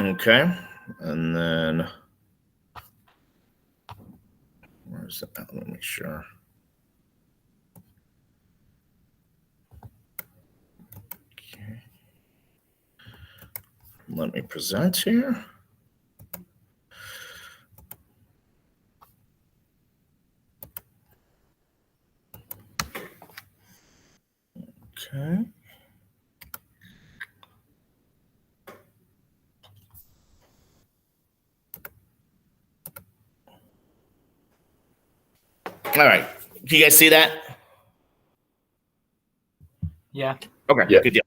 Okay. And then where's that? Let me make sure. Okay. Let me present here. Okay. All right. Can you guys see that? Yeah. Okay. Yeah. Good deal.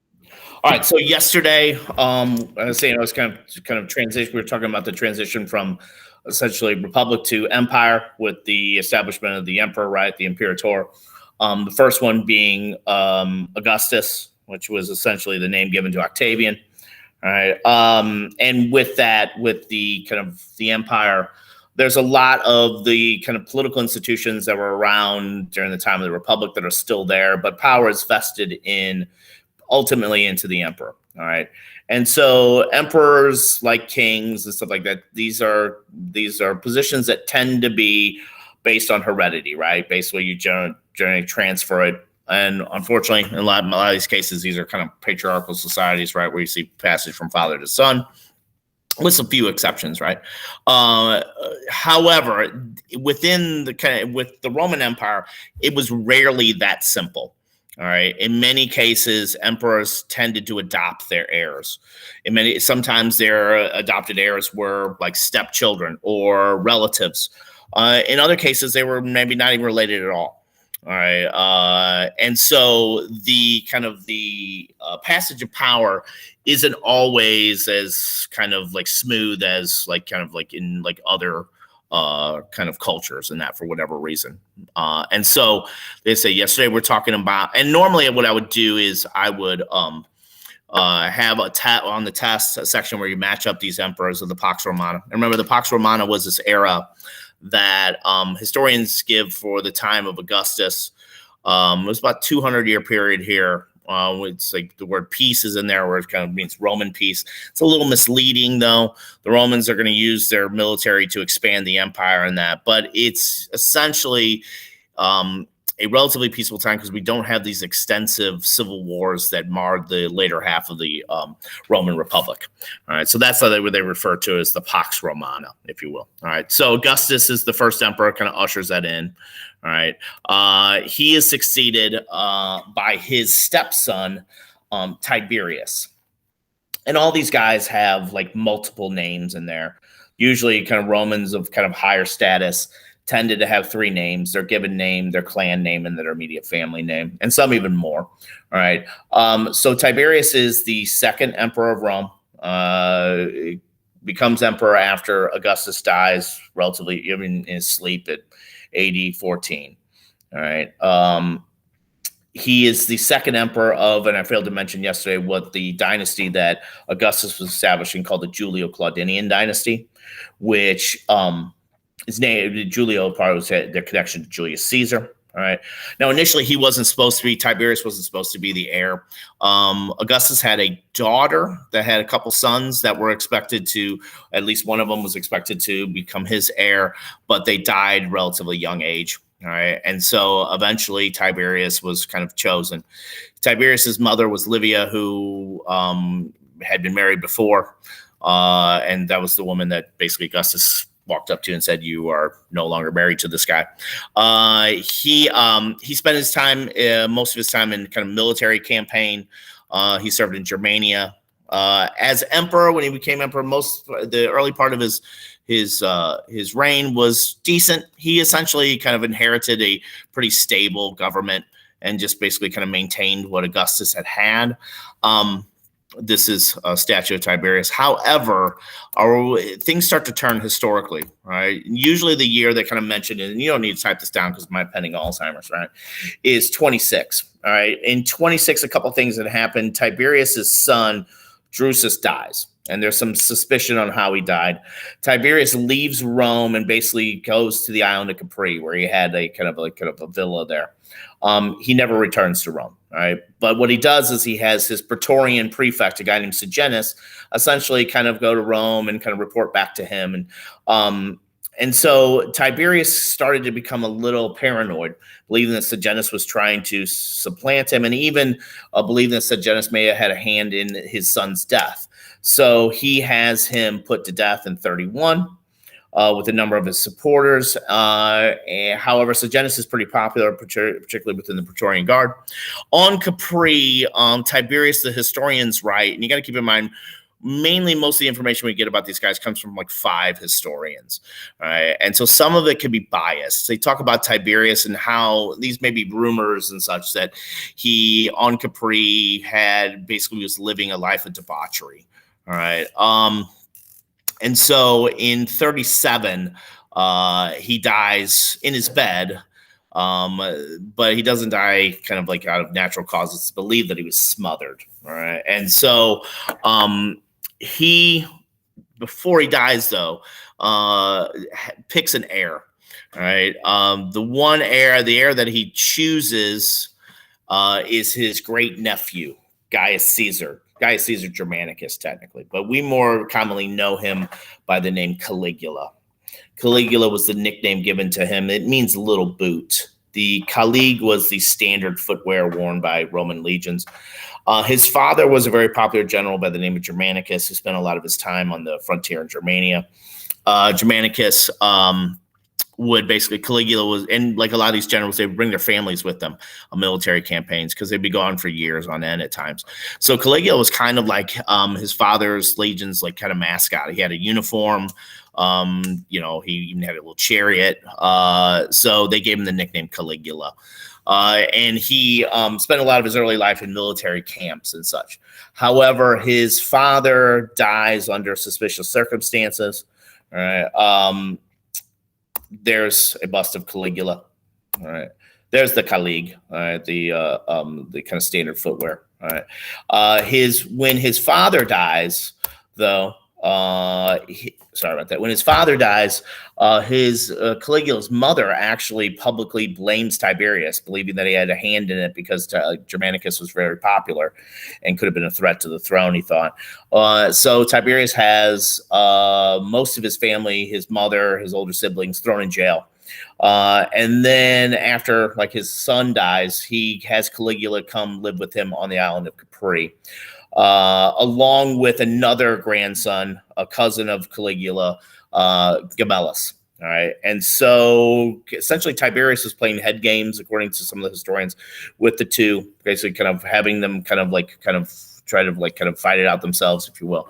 All right. So yesterday, I was saying I was kind of transition. We were talking about the transition from essentially republic to empire with the establishment of the emperor, right? The imperator. The first one being Augustus, which was essentially the name given to Octavian. All right. And with that, with the kind of the empire, there's a lot of the kind of political institutions that were around during the time of the republic that are still there, but power is vested in ultimately into the emperor. All right. And so emperors, like kings and stuff like that, these are positions that tend to be based on heredity, right? Basically, you generally transfer it. And unfortunately, in a lot of these cases, these are kind of patriarchal societies, right, where you see passage from father to son, with a few exceptions, right? However, within with the Roman Empire, it was rarely that simple. All right. In many cases, emperors tended to adopt their heirs. Sometimes their adopted heirs were like stepchildren or relatives. In other cases, they were maybe not even related at all. All right. And so the kind of the passage of power isn't always as kind of like smooth as like kind of like in like other kind of cultures and that for whatever reason. And so they say yesterday we're talking about, and normally what I would do is I would have on the test a section where you match up these emperors of the Pax Romana. And remember, the Pax Romana was this era that historians give for the time of Augustus. It was about 200-year period here. It's like the word peace is in there where it kind of means Roman peace. It's a little misleading, though. The Romans are going to use their military to expand the empire and that. But it's essentially a relatively peaceful time because we don't have these extensive civil wars that marred the later half of the Roman Republic. All right, so that's how they refer to as the Pax Romana, if you will. All right, so Augustus is the first emperor, kind of ushers that in. All right, he is succeeded by his stepson, Tiberius. And all these guys have like multiple names in there. Usually kind of Romans of kind of higher status tended to have three names: their given name, their clan name, and their immediate family name, and some even more. All right. So Tiberius is the second emperor of Rome. Becomes emperor after Augustus dies relatively in his sleep at AD 14. All right. He is the second emperor of, and I failed to mention yesterday, what the dynasty that Augustus was establishing called the Julio-Claudinian dynasty, which his name, Julio, probably was their connection to Julius Caesar. All right. Now, initially, he wasn't supposed to be, Tiberius wasn't supposed to be the heir. Augustus had a daughter that had a couple sons that were expected to, at least one of them was expected to become his heir, but they died relatively young age. All right. And so eventually Tiberius was kind of chosen. Tiberius's mother was Livia, who had been married before. And that was the woman that basically Augustus walked up to and said, "You are no longer married to this guy." He spent his time, most of his time in kind of military campaign. He served in Germania as emperor. When he became emperor, the early part of his reign was decent. He essentially kind of inherited a pretty stable government and just basically kind of maintained what Augustus had. This is a statue of Tiberius. However, things start to turn historically, right? Usually the year they kind of mentioned, and you don't need to type this down because my pending Alzheimer's, right, is 26. All right. In 26, a couple things that happened. Tiberius's son, Drusus, dies. and there's some suspicion on how he died. Tiberius leaves Rome and basically goes to the island of Capri, where he had a kind of a villa there. He never returns to Rome. All right, but what he does is he has his Praetorian prefect, a guy named Sejanus, essentially kind of go to Rome and kind of report back to him. And so Tiberius started to become a little paranoid, believing that Sejanus was trying to supplant him, and even believing that Sejanus may have had a hand in his son's death. So he has him put to death in 31 with a number of his supporters. However, Sejanus is pretty popular, particularly within the Praetorian Guard. On Capri, Tiberius, the historians write, and you got to keep in mind, mainly most of the information we get about these guys comes from like 5 historians. All right. And so some of it can be biased. They talk about Tiberius and how these may be rumors and such that he on Capri was living a life of debauchery. All right. And so in 37, he dies in his bed, but he doesn't die kind of like out of natural causes. It's believed that he was smothered. All right. And so before he dies, though, picks an heir. All right. The heir that he chooses is his great nephew, Gaius Caesar Germanicus, technically, but we more commonly know him by the name Caligula. Caligula was the nickname given to him. It means little boot. The calig was the standard footwear worn by Roman legions. His father was a very popular general by the name of Germanicus, who spent a lot of his time on the frontier in Germania. Germanicus Caligula was, and like a lot of these generals, they would bring their families with them on military campaigns because they'd be gone for years on end at times. So Caligula was kind of like his father's legion's like kind of mascot. He had a uniform. He even had a little chariot. So they gave him the nickname Caligula. And he spent a lot of his early life in military camps and such. However, his father dies under suspicious circumstances. All right. There's a bust of Caligula. All right. There's the calig. All right. The kind of standard footwear. All right. When his father dies, though, sorry about that. When his father dies, Caligula's mother actually publicly blames Tiberius, believing that he had a hand in it because Germanicus was very popular and could have been a threat to the throne, he thought. So Tiberius has most of his family, his mother, his older siblings, thrown in jail. And then after his son dies, he has Caligula come live with him on the island of Capri. Along with another grandson, a cousin of Caligula, Gemellus. All right. And so essentially Tiberius was playing head games, according to some of the historians, with the two, basically kind of having them try to fight it out themselves, if you will.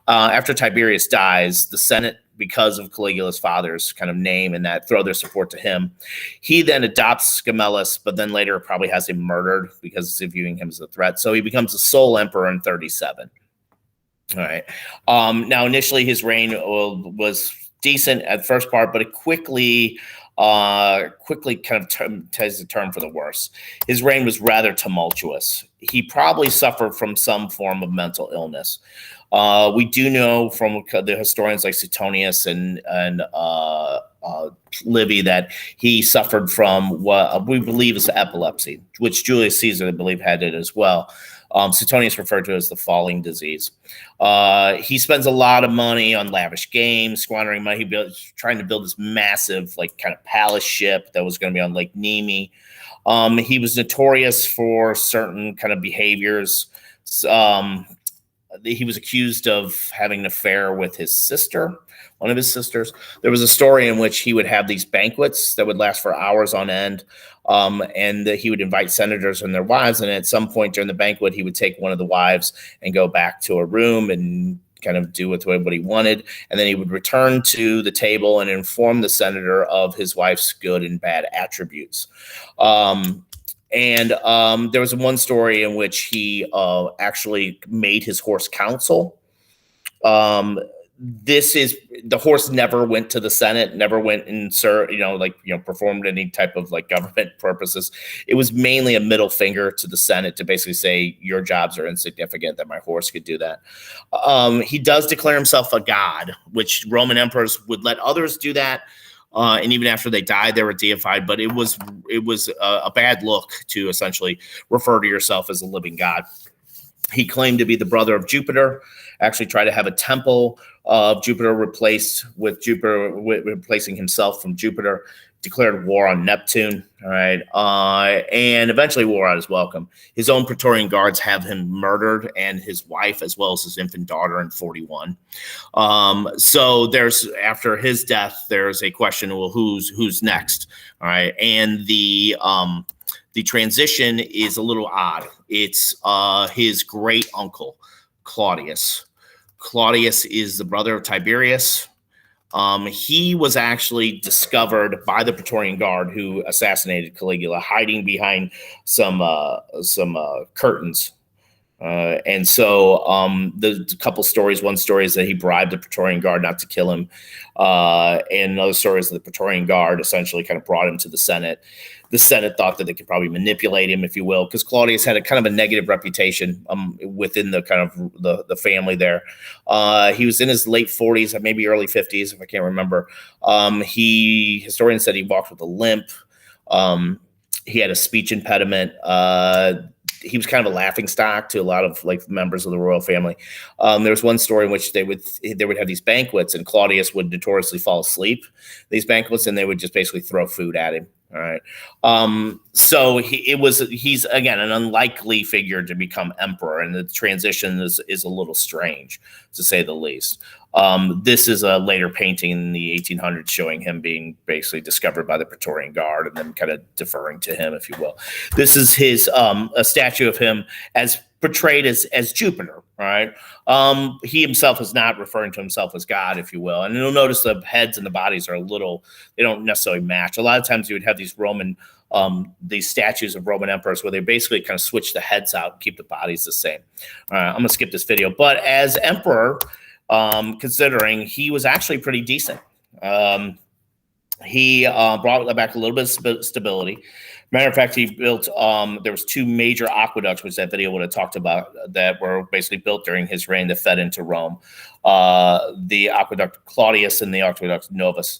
After Tiberius dies, the Senate, because of Caligula's father's kind of name and that, throw their support to him. He then adopts Gemellus, but then later probably has him murdered because of viewing him as a threat. So he becomes the sole emperor in 37. All right. Now, initially, his reign was decent at first part, but it quickly kind of takes a turn for the worse. His reign was rather tumultuous. He probably suffered from some form of mental illness. We do know from the historians like Suetonius and Livy that he suffered from what we believe is epilepsy, which Julius Caesar, I believe, had it as well. Suetonius referred to it as the falling disease. He spends a lot of money on lavish games, squandering money. Trying to build this massive, kind of palace ship that was going to be on Lake Nemi. He was notorious for certain kind of behaviors. He was accused of having an affair with one of his sisters. There was a story in which he would have these banquets that would last for hours on end, and he would invite senators and their wives, and at some point during the banquet, he would take one of the wives and go back to a room and kind of do with what he wanted, and then he would return to the table and inform the senator of his wife's good and bad attributes. And there was one story in which he actually made his horse counsel. this is the horse never went to the Senate, never went and performed any type of like government purposes. It was mainly a middle finger to the Senate to basically say your jobs are insignificant, that my horse could do that. He does declare himself a god, which Roman emperors would let others do that. And even after they died, they were deified. But it was a bad look to essentially refer to yourself as a living god. He claimed to be the brother of Jupiter, actually tried to have a temple of Jupiter replaced with Jupiter, replacing himself from Jupiter, declared war on Neptune, all right, and eventually wore out his welcome. His own Praetorian guards have him murdered, and his wife, as well as his infant daughter in 41. So there's, after his death, there's a question, well, who's next, all right, and the transition is a little odd. It's his great uncle, Claudius. Claudius is the brother of Tiberius. He was actually discovered by the Praetorian Guard who assassinated Caligula, hiding behind some curtains. And so the couple stories, one story is that he bribed the Praetorian Guard not to kill him. And another story is that the Praetorian Guard essentially kind of brought him to the Senate. The Senate thought that they could probably manipulate him, if you will, because Claudius had a kind of a negative reputation within the kind of the family there. He was in his late 40s, maybe early 50s, if I can't remember. Historians said he walked with a limp. He had a speech impediment. He was kind of a laughingstock to a lot of like members of the royal family. There was one story in which they would have these banquets, and Claudius would notoriously fall asleep these banquets, and they would just basically throw food at him. All right. So he's again an unlikely figure to become emperor, and the transition is a little strange, to say the least. This is a later painting in the 1800s showing him being basically discovered by the Praetorian Guard and then kind of deferring to him, if you will. This is his a statue of him as portrayed as Jupiter, right? He himself is not referring to himself as God, if you will. And you'll notice the heads and the bodies are they don't necessarily match. A lot of times you would have these these statues of Roman emperors where they basically kind of switch the heads out and keep the bodies the same. I'm going to skip this video. But as emperor, considering he was actually pretty decent. He brought back a little bit of stability. Matter of fact, he built, there was two major aqueducts, which that video would have talked about, that were basically built during his reign that fed into Rome. The aqueduct Claudius and the aqueduct Novus.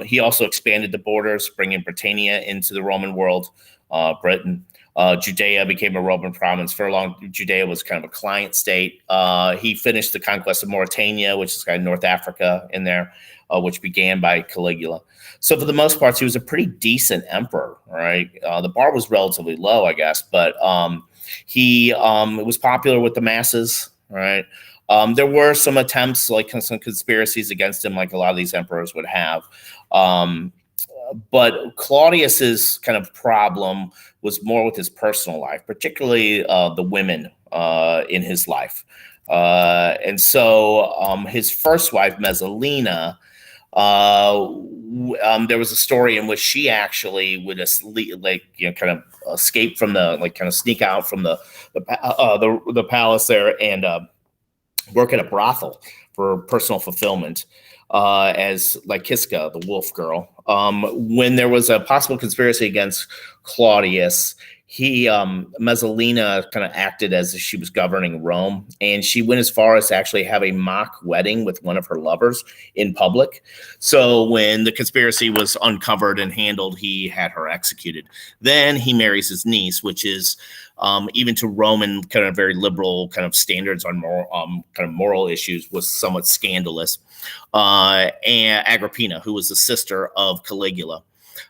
He also expanded the borders, bringing Britannia into the Roman world, Britain. Judea became a Roman province. For a long, Judea was kind of a client state. He finished the conquest of Mauritania, which is kind of North Africa in there, which began by Caligula. So for the most part, he was a pretty decent emperor, right? The bar was relatively low, I guess, but he was popular with the masses, right? There were some attempts, like some conspiracies against him, like a lot of these emperors would have. But Claudius's kind of problem was more with his personal life, particularly the women in his life. And so his first wife, Messalina, there was a story in which she actually would kind of escape from sneak out from the palace there and work at a brothel for personal fulfillment. As Lyciska, the wolf girl. When there was a possible conspiracy against Claudius, Messalina kind of acted as if she was governing Rome, and she went as far as to actually have a mock wedding with one of her lovers in public. So when the conspiracy was uncovered and handled, he had her executed. Then he marries his niece, which is even to Roman kind of very liberal kind of standards on moral issues, was somewhat scandalous. And Agrippina, who was the sister of Caligula.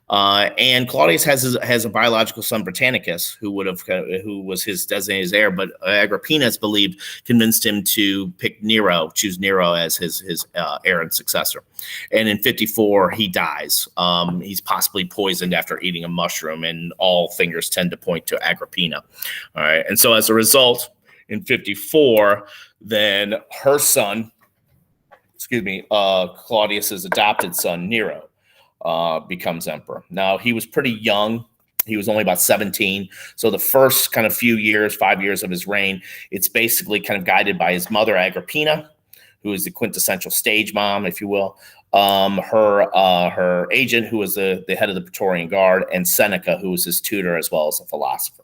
And Claudius has a biological son, Britannicus, who was his designated heir, but Agrippina, it's believed, convinced him to choose Nero as his heir and successor. And in 54, he dies. He's possibly poisoned after eating a mushroom, and all fingers tend to point to Agrippina. All right, and so as a result, in 54, then her son, Claudius's adopted son, Nero, becomes emperor. Now, he was pretty young. He was only about 17. So the first kind of 5 years of his reign, it's basically kind of guided by his mother, Agrippina, who is the quintessential stage mom, if you will. Her agent, who was the head of the Praetorian Guard, and Seneca, who was his tutor as well as a philosopher.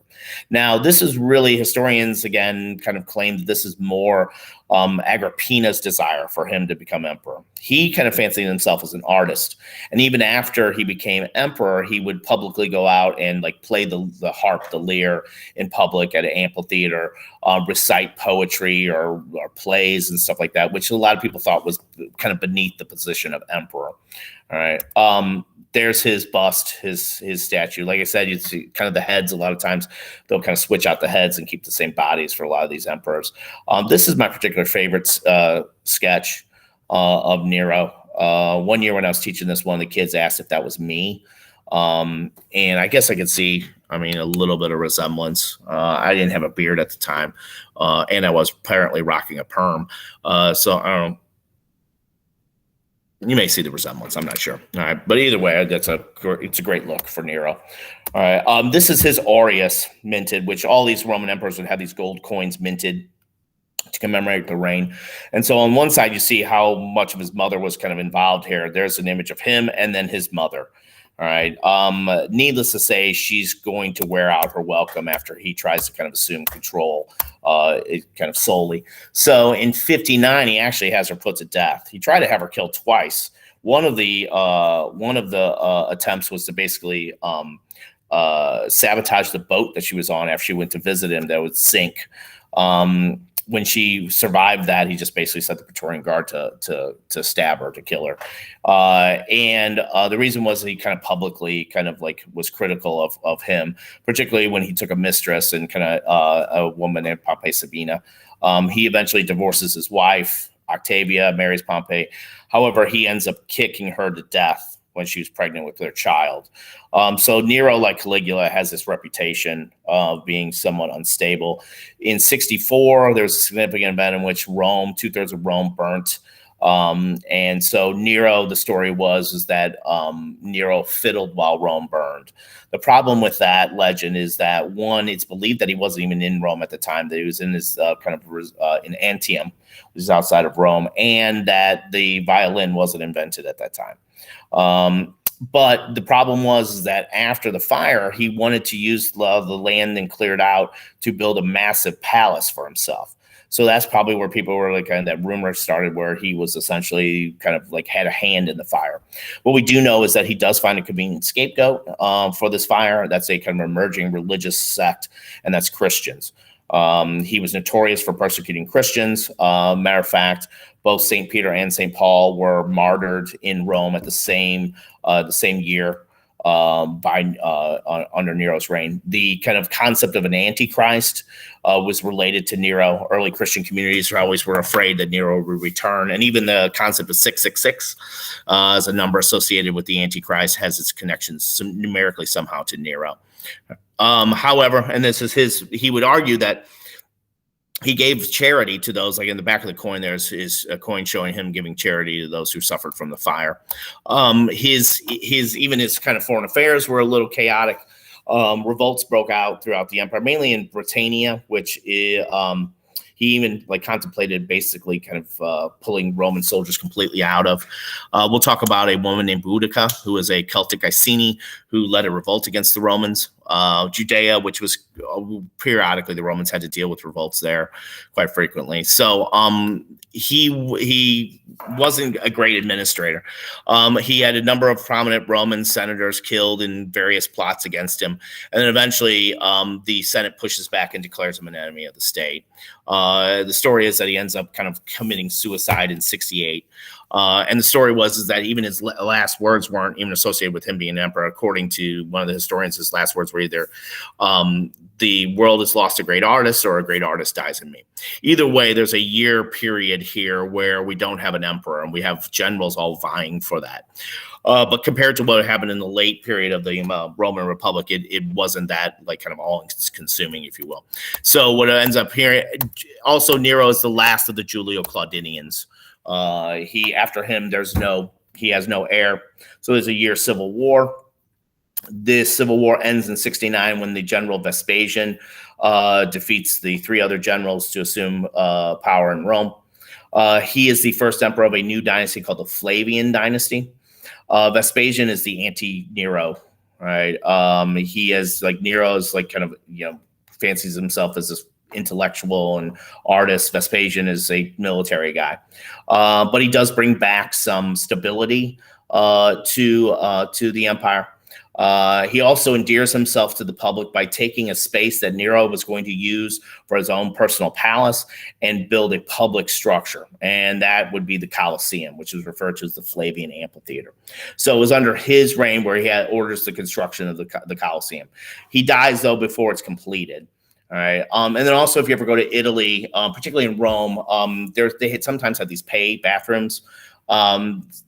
Now, this is really, historians again kind of claim that this is more Agrippina's desire for him to become emperor. He kind of fancied himself as an artist, and even after he became emperor, he would publicly go out and like play the harp, the lyre in public at an amphitheater, recite poetry or plays and stuff like that, which a lot of people thought was kind of beneath the position of emperor. All right. There's his bust, his statue. Like I said, you see kind of the heads. A lot of times they'll kind of switch out the heads and keep the same bodies for a lot of these emperors. This is my particular favorite sketch of Nero. One year when I was teaching this, one of the kids asked if that was me. And I guess I could see, a little bit of resemblance. I didn't have a beard at the time, and I was apparently rocking a perm. So I don't know. You may see the resemblance. I'm not sure. All right, but either way, it's a great look for Nero. All right, this is his aureus minted, which all these Roman emperors would have these gold coins minted to commemorate the reign. And so on one side, you see how much of his mother was kind of involved here. There's an image of him and then his mother. All right. Needless to say, she's going to wear out her welcome after he tries to kind of assume control, kind of solely. So in 59, he actually has her put to death. He tried to have her killed twice. One of the attempts was to basically sabotage the boat that she was on after she went to visit him that would sink. When she survived that, he just basically set the Praetorian Guard to stab her, to kill her. And the reason was he kind of publicly kind of like was critical of him, particularly when he took a mistress and kind of a woman named Pompey Sabina. He eventually divorces his wife, Octavia, marries Pompey. However, he ends up kicking her to death when she was pregnant with their child. So Nero, like Caligula, has this reputation of being somewhat unstable. In 64, there was a significant event in which Rome, 2/3 of Rome burnt. And so Nero, the story is that Nero fiddled while Rome burned. The problem with that legend is that, one, it's believed that he wasn't even in Rome at the time, that he was in his in Antium, which is outside of Rome, and that the violin wasn't invented at that time. But the problem was that after the fire, he wanted to use the land and cleared out to build a massive palace for himself. So that's probably where people were like, kind of that rumor started, where he was essentially kind of like had a hand in the fire. What we do know is that he does find a convenient scapegoat for this fire. That's a kind of emerging religious sect, and that's Christians. He was notorious for persecuting Christians. Matter of fact, both St. Peter and St. Paul were martyred in Rome at the same year under Nero's reign. The kind of concept of an antichrist was related to Nero. Early Christian communities always were afraid that Nero would return, and even the concept of 666 as a number associated with the antichrist has its connections numerically somehow to Nero. However, and this is he would argue that he gave charity to those, like in the back of the coin, is a coin showing him giving charity to those who suffered from the fire. His kind of foreign affairs were a little chaotic. Revolts broke out throughout the empire, mainly in Britannia, which he even like contemplated basically kind of pulling Roman soldiers completely out of. We'll talk about a woman named Boudica, who was a Celtic Iceni who led a revolt against the Romans. Judea, which was periodically the Romans had to deal with revolts there quite frequently. So he wasn't a great administrator. He had a number of prominent Roman senators killed in various plots against him. And then eventually the Senate pushes back and declares him an enemy of the state. The story is that he ends up kind of committing suicide in 68. And the story is that even his last words weren't even associated with him being an emperor. According to one of the historians, his last words were either the world has lost a great artist or a great artist dies in me. Either way, there's a year period here where we don't have an emperor and we have generals all vying for that. But compared to what happened in the late period of the Roman Republic, it wasn't that like kind of all consuming, if you will. So what ends up here, also Nero is the last of the Julio-Claudinians. After him, he has no heir. So there's a year civil war. This civil war ends in 69 when the general Vespasian defeats the three other generals to assume power in Rome. He is the first emperor of a new dynasty called the Flavian dynasty. Vespasian is the anti-Nero, right? He is like Nero's like kind of, fancies himself as this intellectual and artist. Vespasian is a military guy, but he does bring back some stability to the empire. He also endears himself to the public by taking a space that Nero was going to use for his own personal palace and build a public structure. And that would be the Colosseum, which is referred to as the Flavian Amphitheater. So it was under his reign where he had orders the construction of the Colosseum. He dies, though, before it's completed. All right. And then also, if you ever go to Italy, particularly in Rome, they sometimes have these pay bathrooms.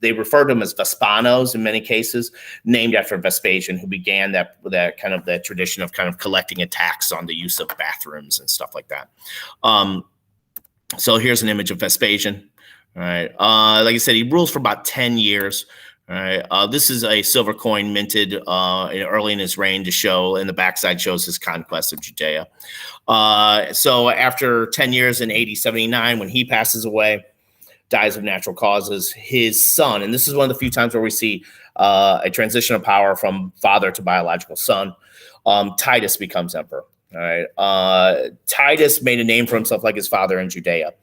They refer to them as Vespanos in many cases, named after Vespasian, who began that kind of that tradition of kind of collecting a tax on the use of bathrooms and stuff like that. So here's an image of Vespasian. All right. Like I said, he rules for about 10 years. All right. This is a silver coin minted early in his reign to show, and the backside shows his conquest of Judea. So after 10 years in AD 79, when he passes away, dies of natural causes, his son, and this is one of the few times where we see a transition of power from father to biological son, Titus becomes emperor. All right. Titus made a name for himself like his father in Judea.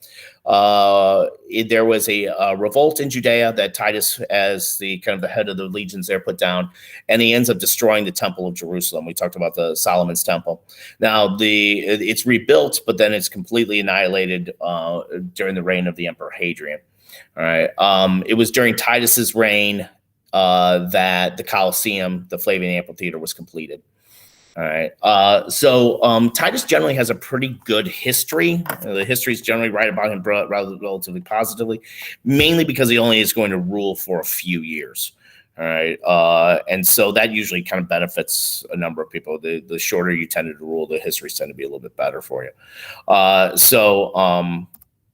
There was a revolt in Judea that Titus, as the kind of the head of the legions there, put down, and he ends up destroying the temple of Jerusalem. We talked about the Solomon's temple. Now it's rebuilt, but then it's completely annihilated during the reign of the Emperor Hadrian. All right. It was during Titus's reign that the Colosseum, the Flavian Amphitheater, was completed. All right. So Titus generally has a pretty good history. The history is generally right about him rather relatively positively, mainly because he only is going to rule for a few years. All right. And so that usually kind of benefits a number of people. The shorter you tended to rule, the histories tend to be a little bit better for you.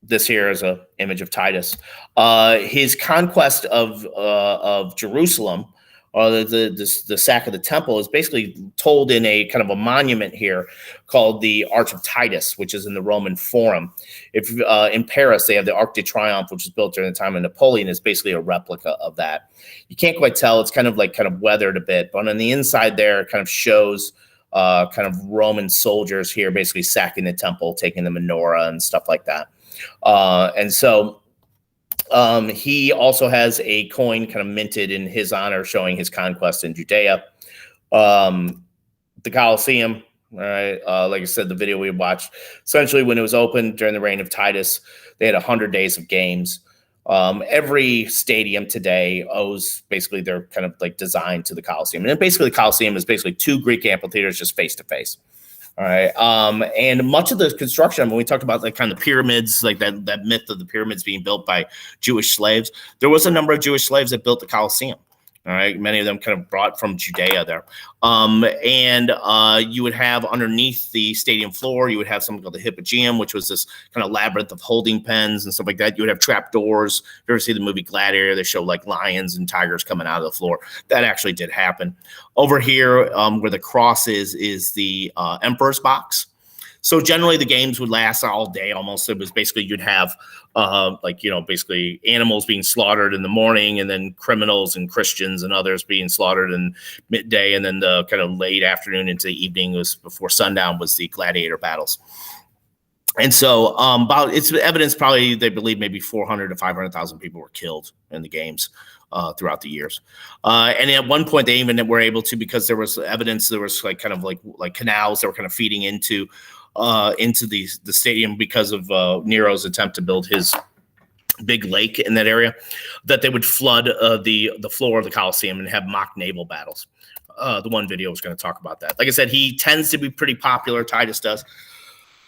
This here is an image of Titus. His conquest of Jerusalem, or the sack of the temple, is basically told in a kind of a monument here called the Arch of Titus, which is in the Roman Forum. If in Paris, they have the Arc de Triomphe, which was built during the time of Napoleon. It's basically a replica of that. You can't quite tell. It's kind of weathered a bit, but on the inside there, it kind of shows kind of Roman soldiers here basically sacking the temple, taking the menorah and stuff like that. And so he also has a coin kind of minted in his honor showing his conquest in Judea. The Colosseum, right? Like I said, the video we watched, essentially when it was opened during the reign of Titus, they had 100 days of games. Every stadium today owes basically their kind of like design to the Colosseum. And basically the Colosseum is basically two Greek amphitheaters just face to face. All right. And much of the construction, when we talked about like kind of pyramids, like that myth of the pyramids being built by Jewish slaves, there was a number of Jewish slaves that built the Colosseum. All right. Many of them kind of brought from Judea there. And you would have underneath the stadium floor, you would have something called the Hypogeum, which was this kind of labyrinth of holding pens and stuff like that. You would have trap doors. If you ever see the movie Gladiator, they show like lions and tigers coming out of the floor. That actually did happen. Over here, where the cross is the Emperors Pax. So generally the games would last all day almost. It was basically you'd have basically animals being slaughtered in the morning, and then criminals and Christians and others being slaughtered in midday, and then the kind of late afternoon into the evening was before sundown was the gladiator battles. And so it's evidence probably they believe maybe 400 to 500,000 people were killed in the games throughout the years. And at one point they even were able to, because there was evidence, there was like kind of like canals that were kind of feeding into the stadium because of Nero's attempt to build his big lake in that area, that they would flood the floor of the Colosseum and have mock naval battles. The one video was going to talk about that. Like I said, he tends to be pretty popular, Titus does,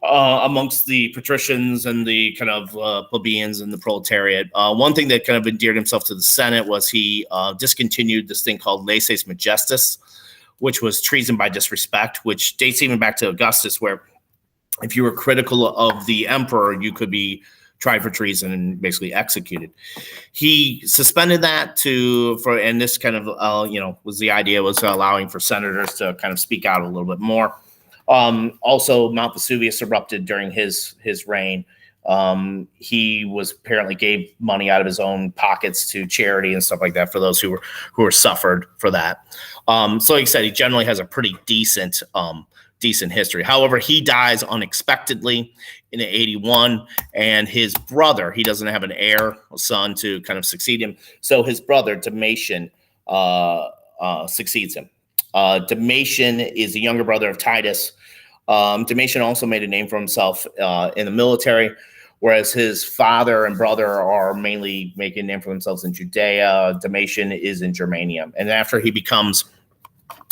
amongst the patricians and the kind of plebeians and the proletariat. One thing that kind of endeared himself to the Senate was he discontinued this thing called leses majestas, which was treason by disrespect, which dates even back to Augustus, where if you were critical of the emperor, you could be tried for treason and basically executed. He suspended that and this kind of, was the idea was allowing for senators to kind of speak out a little bit more. Also, Mount Vesuvius erupted during his reign He was apparently gave money out of his own pockets to charity and stuff like that for those who were suffered for that. So like I said, he generally has a pretty decent history. However, he dies unexpectedly in 81, and his brother, he doesn't have an heir, a son to kind of succeed him. So his brother, Domitian, succeeds him. Domitian is the younger brother of Titus. Domitian also made a name for himself in the military, whereas his father and brother are mainly making a name for themselves in Judea. Domitian is in Germania. And after he becomes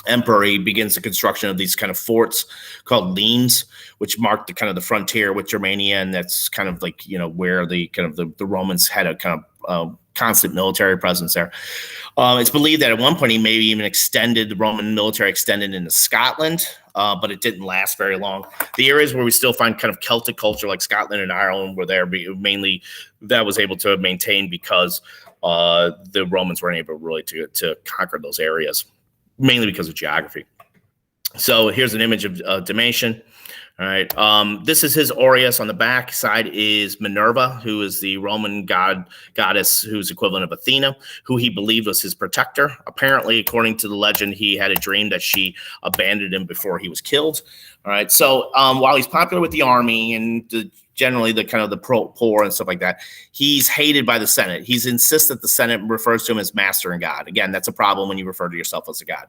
emperor, he begins the construction of these kind of forts called lemes, which mark the kind of the frontier with Germania, and that's kind of like, you know, where the kind of the Romans had a kind of constant military presence there. It's believed that at one point he maybe even extended, the Roman military extended into Scotland, but it didn't last very long. The areas where we still find kind of Celtic culture like Scotland and Ireland were there mainly that was able to maintain because the Romans weren't able really to conquer those areas, mainly because of geography. So here's an image of Domitian. All right. This is his aureus. On the back side is Minerva, who is the Roman goddess who's equivalent of Athena, who he believed was his protector. Apparently, according to the legend, he had a dream that she abandoned him before he was killed. All right. So while he's popular with the army and generally the kind of the poor and stuff like that, he's hated by the Senate. He's insists that the Senate refers to him as master and God. Again, that's a problem when you refer to yourself as a god.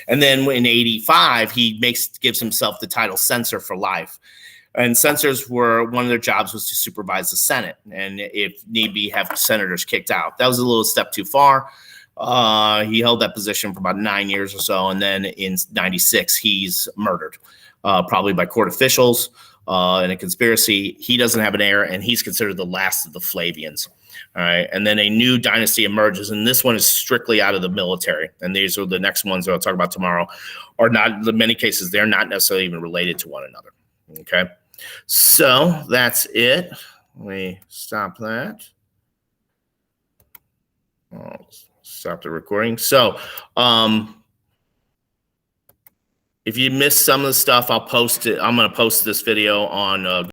And then in 85, he gives himself the title censor for life. And censors were, one of their jobs was to supervise the Senate, and if need be, have senators kicked out. That was a little step too far. He held that position for about 9 years or so, and then in 96, he's murdered, probably by court officials. In a conspiracy. He doesn't have an heir, and he's considered the last of the Flavians. All right. And then a new dynasty emerges, and this one is strictly out of the military. And these are the next ones that I'll talk about tomorrow, are not, in many cases, they're not necessarily even related to one another. Okay. So that's it. Let me stop that. I'll stop the recording. So, if you missed some of the stuff, I'll post it. I'm going to post this video on